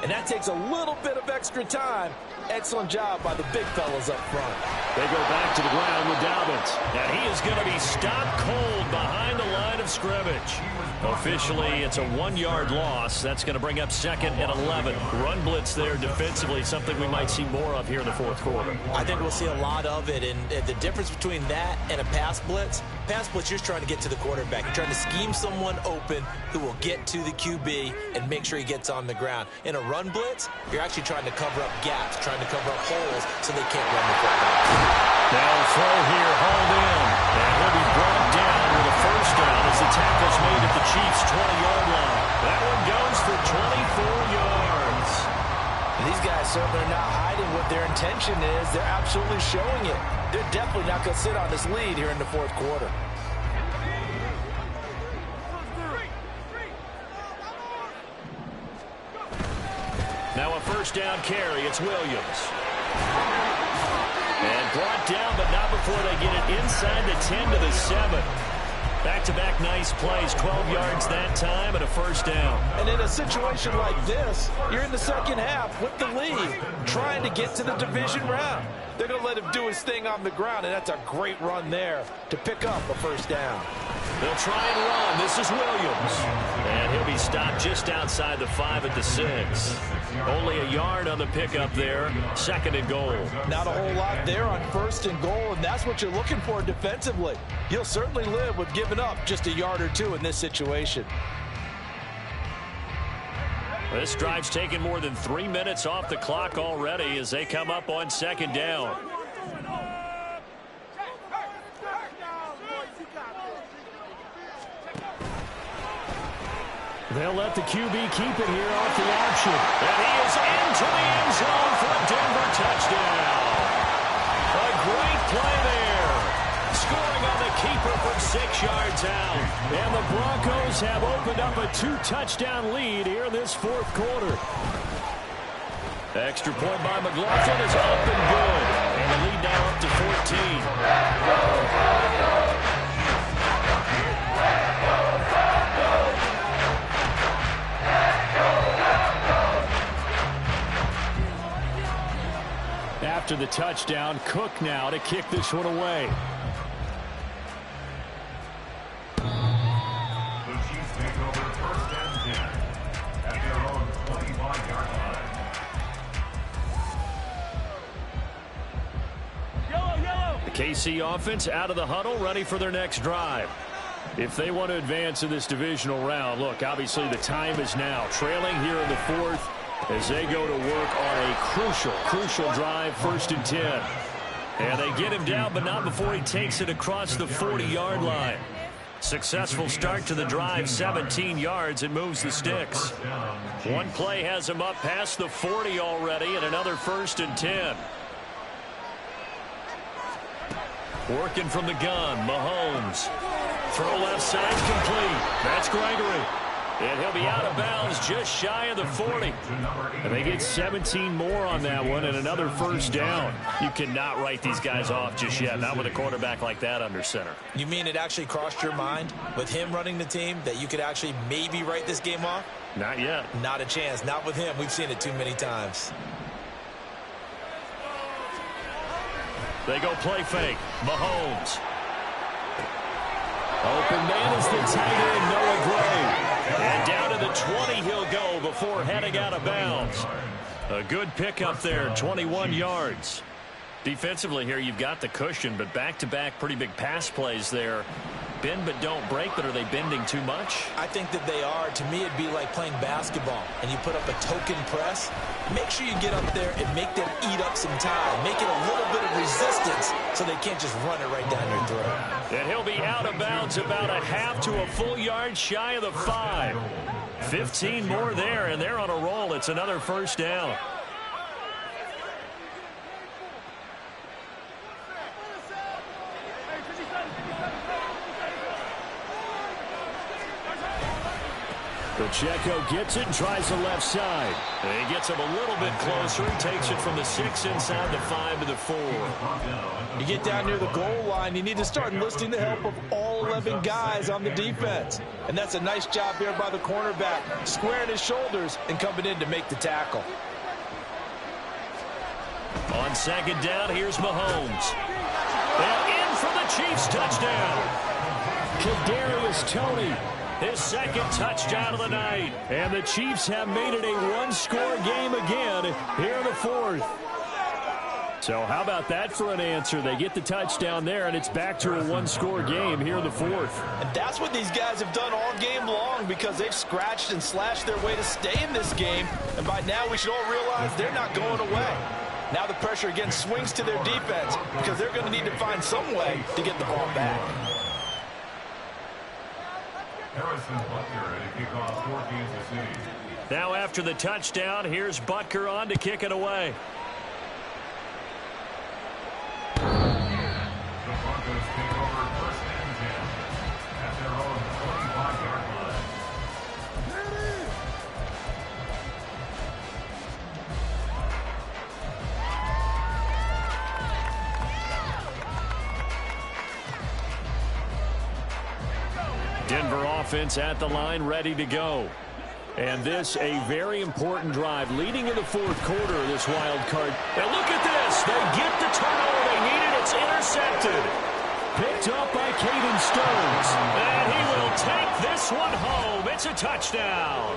and that takes a little bit of extra time. Excellent job by the big fellas up front. They go back to the ground with Dobbins. And he is going to be stopped cold behind the line of scrimmage. Officially, it's a 1-yard loss. That's going to bring up 2nd and 11. Run blitz there defensively, something we might see more of here in the 4th quarter. I think we'll see a lot of it. And the difference between that and a pass blitz, you're just trying to get to the quarterback. You're trying to scheme someone open who will get to the QB and make sure he gets on the ground. In a run blitz, you're actually trying to cover up gaps, trying to cover up holes so they can't run the football. They'll throw here, hauled in. And he'll be brought down with a 1st down as the tackle's made at the Chiefs' 20-yard line. That one goes for 24 yards. And these guys certainly are not hiding what their intention is. They're absolutely showing it. They're definitely not going to sit on this lead here in the 4th quarter. Now a 1st down carry. It's Williams. And brought down, but not before they get it inside the 10 to the 7. Back-to-back nice plays, 12 yards that time and a 1st down. And in a situation like this, you're in the 2nd half with the lead, trying to get to the division round. They're going to let him do his thing on the ground, and that's a great run there to pick up a 1st down. They'll try and run. This is Williams. And he'll be stopped just outside the 5 at the 6. Only a yard on the pickup there. 2nd and goal. Not a whole lot there on 1st and goal, and that's what you're looking for defensively. You'll certainly live with giving up just a yard or 2 in this situation. This drive's taken more than 3 minutes off the clock already as they come up on 2nd down. They'll let the QB keep it here off the option. And he is into the end zone for a Denver touchdown. A great play there. Scoring on the keeper from 6 yards out. And the Broncos have opened up a 2-touchdown lead here in this 4th quarter. Extra point by McLaughlin is up and good. And the lead now up to 14. After the touchdown, Cook now to kick this one away. The Chiefs take over 1st and 10 at their own 25-yard line. The KC offense out of the huddle, ready for their next drive. If they want to advance in this divisional round, look, obviously the time is now. Trailing here in the 4th as they go to work on a crucial drive, 1st and 10. And they get him down, but not before he takes it across the 40-yard line. Successful start to the drive, 17 yards. It moves the sticks. One play has him up past the 40 already, and another 1st and 10. Working from the gun, Mahomes. Throw left side complete. That's Gregory. And he'll be out of bounds just shy of the 40. And they get 17 more on that one and another 1st down. You cannot write these guys off just yet, not with a quarterback like that under center. You mean it actually crossed your mind with him running the team that you could actually maybe write this game off? Not yet. Not a chance. Not with him. We've seen it too many times. They go play fake. Mahomes. Open man is the tight end, Noah Gray. And down to the 20 he'll go before heading out of bounds. A good pickup there, 21 yards. Defensively here, you've got the cushion, but back-to-back pretty big pass plays there. Bend but don't break, but are they bending too much? I think that they are. To me, it'd be like playing basketball, and you put up a token press. Make sure you get up there and make them eat up some time. Make it a little bit of resistance so they can't just run it right down your throat. And he'll be out of bounds about a half to a full yard shy of the 5. 15 more there, and they're on a roll. It's another 1st down. Pacheco gets it and tries the left side. And he gets him a little bit closer. He takes it from the 6 inside the 5 to the 4. You get down near the goal line, you need to start enlisting the help of all 11 guys on the defense. And that's a nice job there by the cornerback, squaring his shoulders and coming in to make the tackle. On 2nd down, here's Mahomes. And in for the Chiefs touchdown. Kadarius Toney. His 2nd touchdown of the night. And the Chiefs have made it a one-score game again here in the 4th. So how about that for an answer? They get the touchdown there, and it's back to a one-score game here in the 4th. And that's what these guys have done all game long because they've scratched and slashed their way to stay in this game. And by now we should all realize they're not going away. Now the pressure again swings to their defense because they're going to need to find some way to get the ball back. Harrison Butker ready to kick off for Kansas City. Now after the touchdown, here's Butker on to kick it away. The Broncos take over 1st and 10 at their own 25-yard line. Denver offense at the line, ready to go. And this, a very important drive leading in the 4th quarter of this wild card. And look at this. They get the turnover they needed. It's intercepted. Picked up by Caden Stones. And he will take this one home. It's a touchdown.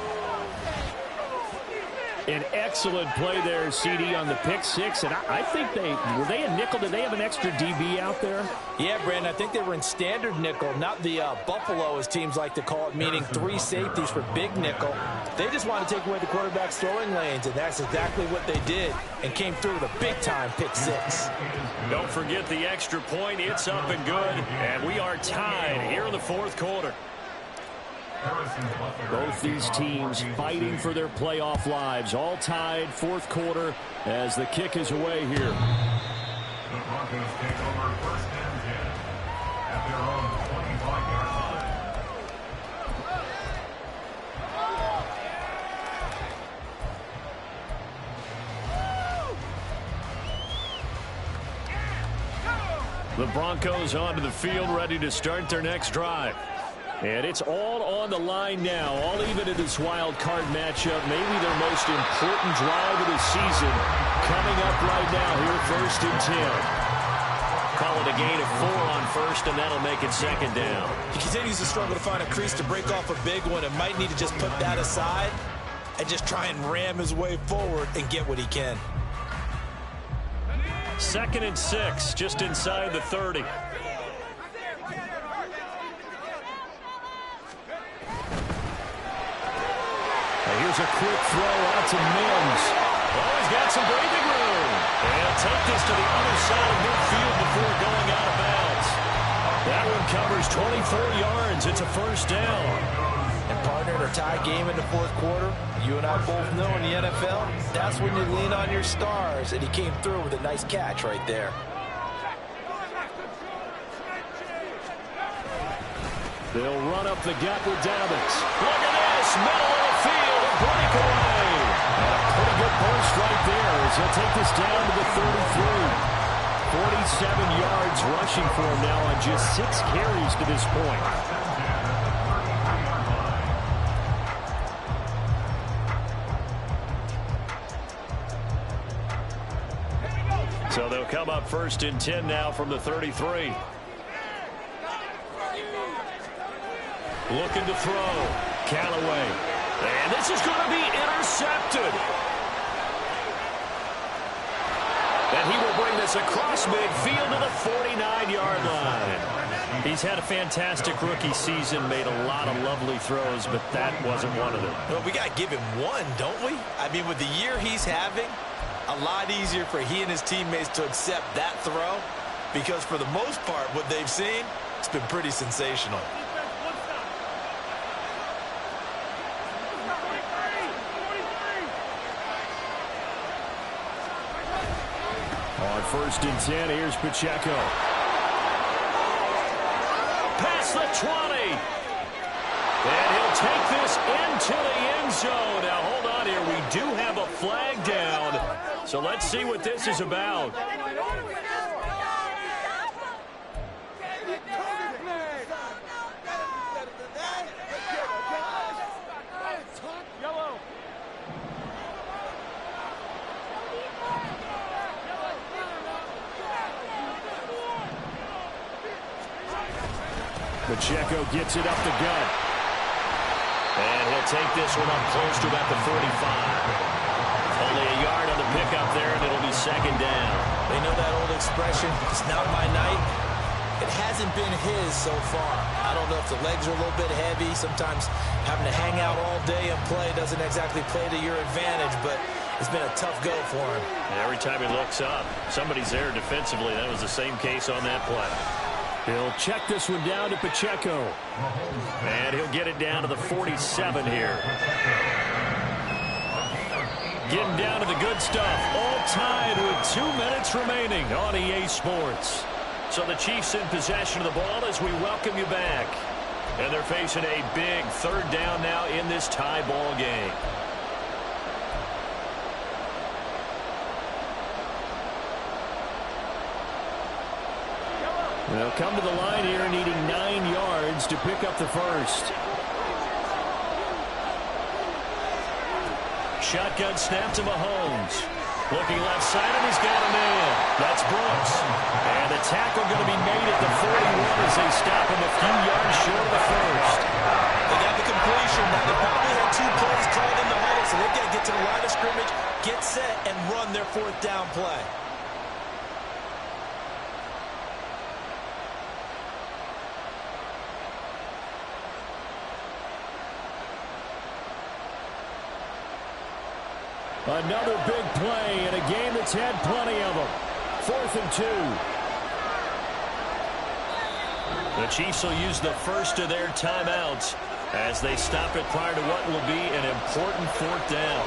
An excellent play there, CD, on the pick 6. And I think were they a nickel? Did they have an extra DB out there? Yeah, Brandon, I think they were in standard nickel, not the Buffalo, as teams like to call it, meaning 3 safeties for big nickel. They just want to take away the quarterback's throwing lanes, and that's exactly what they did and came through with a big-time pick 6. Don't forget the extra point. It's up and good, and we are tied here in the 4th quarter. Both these teams fighting for their playoff lives. All tied, 4th quarter, as the kick is away here. The Broncos take over 1st and 10 at their own 25-yard line. The Broncos onto the field, ready to start their next drive. And it's all on the line now, all even in this wild card matchup. Maybe their most important drive of the season coming up right now here, 1st and 10. Call it a gain of 4 on 1st, and that'll make it 2nd down. He continues to struggle to find a crease to break off a big one and might need to just put that aside and just try and ram his way forward and get what he can. 2nd and 6, just inside the 30. Here's a quick throw out to Mims. Oh, he's got some breathing room. And he'll take this to the other side of midfield before going out of bounds. That one covers 24 yards. It's a first down. And partner, in a tie game in the fourth quarter, you and I both know in the NFL, that's when you lean on your stars. And he came through with a nice catch right there. They'll run up the gut with Dobbins. Look at this, middle of the field, a breakaway. And a pretty good burst right there as he'll take this down to the 33. 47 yards rushing for him now on just 6 carries to this point. So they'll come up 1st and 10 now from the 33. Looking to throw. Callaway. And this is going to be intercepted. And he will bring this across midfield to the 49-yard line. He's had a fantastic rookie season, made a lot of lovely throws, but that wasn't one of them. Well, we got to give him one, don't we? I mean, with the year he's having, a lot easier for he and his teammates to accept that throw because for the most part, what they've seen, it's been pretty sensational. On 1st and 10, here's Pacheco. Past the 20. And he'll take this into the end zone. Now, hold on here. We do have a flag down. So let's see what this is about. Pacheco gets it up the gut. And he'll take this one up close to about the 45. Only a yard on the pickup there, and it'll be 2nd down. They know that old expression, it's not my night. It hasn't been his so far. I don't know if the legs are a little bit heavy. Sometimes having to hang out all day and play doesn't exactly play to your advantage, but it's been a tough go for him. And every time he looks up, somebody's there defensively. That was the same case on that play. He'll check this one down to Pacheco. And he'll get it down to the 47 here. Getting down to the good stuff. All tied with 2 minutes remaining on EA Sports. So the Chiefs in possession of the ball as we welcome you back. And they're facing a big 3rd down now in this tie ball game. They'll come to the line here needing 9 yards to pick up the first. Shotgun snap to Mahomes. Looking left side, and he's got a man. That's Brooks. And the tackle going to be made at the 41 as they stop him a few yards short of the first. They got the completion. Now they probably had 2 plays called in the huddle, so they've got to get to the line of scrimmage, get set, and run their 4th down play. Another big play in a game that's had plenty of them. 4th and 2. The Chiefs will use the first of their timeouts as they stop it prior to what will be an important 4th down.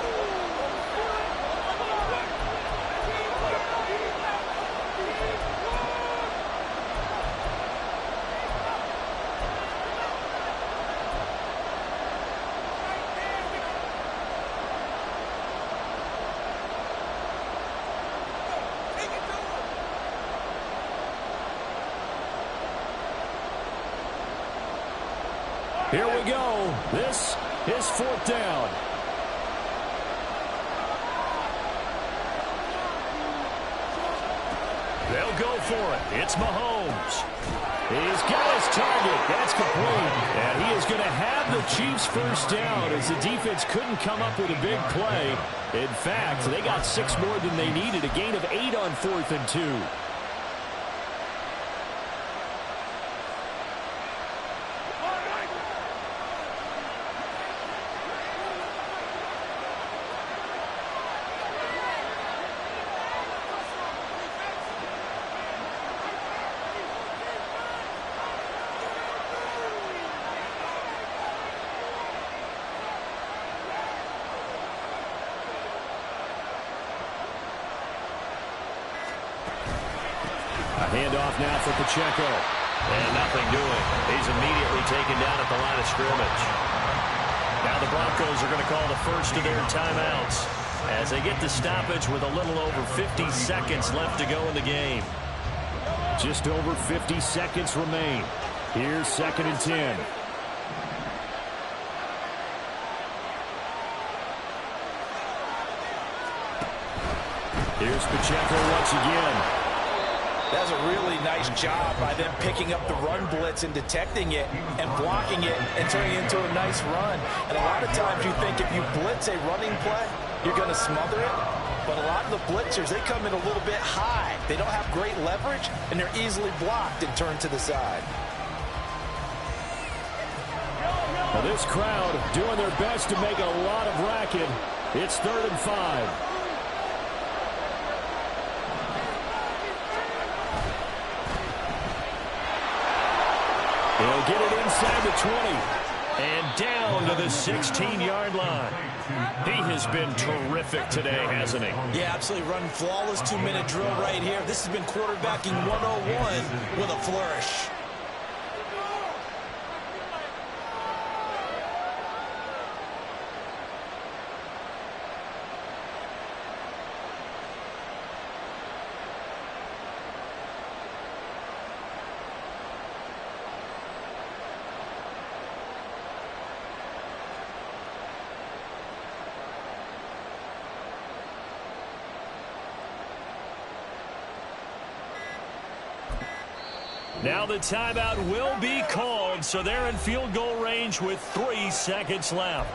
Here we go. This is 4th down. They'll go for it. It's Mahomes. He's got his target. That's complete. And he is going to have the Chiefs first down as the defense couldn't come up with a big play. In fact, they got 6 more than they needed. A gain of 8 on 4th and 2. Handoff now for Pacheco. And nothing doing. He's immediately taken down at the line of scrimmage. Now the Broncos are going to call the first of their timeouts as they get the stoppage with a little over 50 seconds left to go in the game. Just over 50 seconds remain. Here's 2nd and 10. Here's Pacheco once again. That's a really nice job by them picking up the run blitz and detecting it and blocking it and turning it into a nice run. And a lot of times you think if you blitz a running play, you're going to smother it. But a lot of the blitzers, they come in a little bit high. They don't have great leverage, and they're easily blocked and turned to the side. Well, this crowd doing their best to make a lot of racket. It's 3rd and 5. He'll get it inside the 20. And down to the 16-yard line. He has been terrific today, hasn't he? Yeah, absolutely running flawless 2-minute drill right here. This has been quarterbacking 101 with a flourish. Now the timeout will be called, so they're in field goal range with 3 seconds left.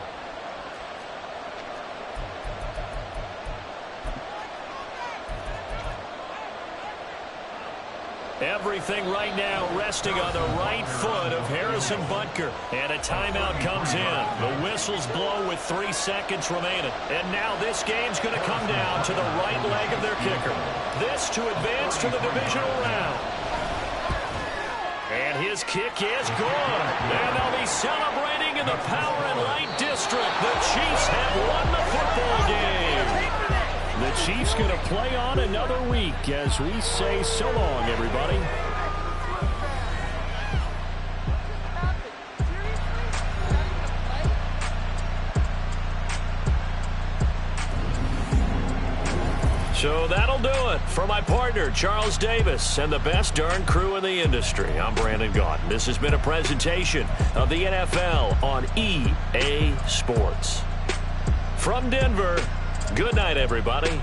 Everything right now resting on the right foot of Harrison Butker. And a timeout comes in. The whistles blow with 3 seconds remaining. And now this game's going to come down to the right leg of their kicker. This to advance to the divisional round. And his kick is good. And they'll be celebrating in the Power and Light District. The Chiefs have won the football game. The Chiefs going to play on another week as we say so long, everybody. So that'll do it for my partner, Charles Davis, and the best darn crew in the industry. I'm Brandon Gaudin. This has been a presentation of the NFL on EA Sports. From Denver, good night, everybody.